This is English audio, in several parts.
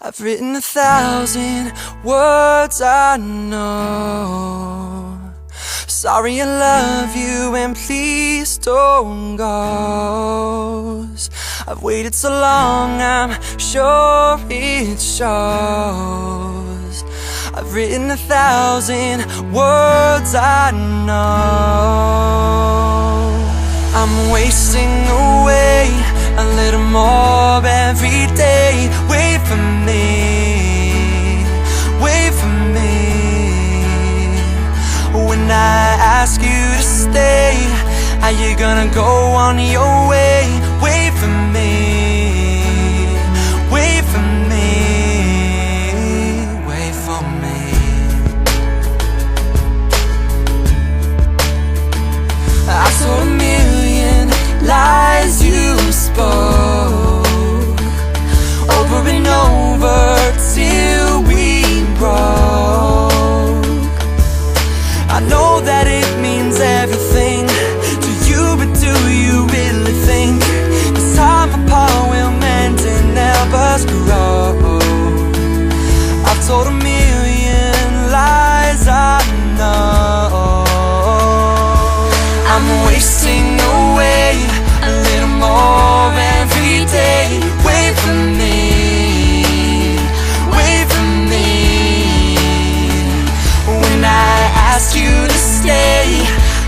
I've written 1,000 words, I know. Sorry, I love you and please don't go. I've waited so long, I'm sure it shows. I've written 1,000 words, I know. I'm wasting away a little more every day. Wait for me, wait for me. When I ask you to stay, are you gonna go on your way? Wait for me, wait for me, wait for me. I saw a million lies you spoke, over and over till we broke. I know that it means everything to you, but do you really think this time apart will mend and help us grow? I've told a million lies, I know. I'm wasting away a little more every day. Wait for me, wait for me. When I ask you to stay,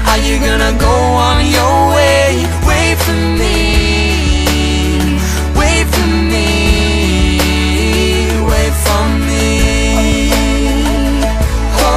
are you gonna go on your way? Wait for me, wait for me, wait for me. Oh,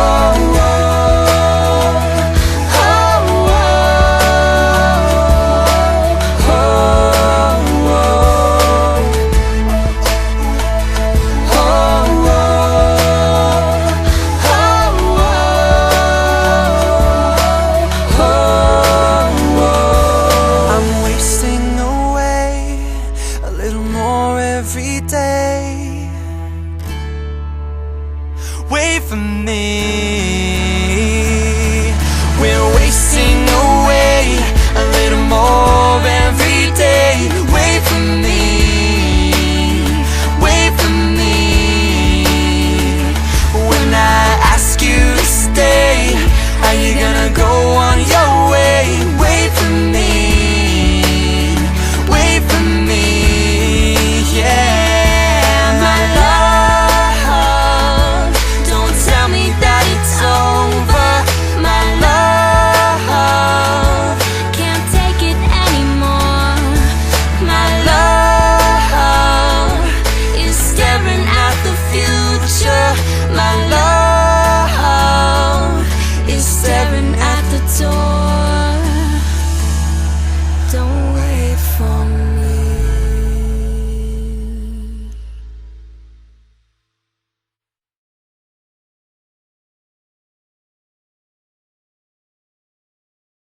wait for me.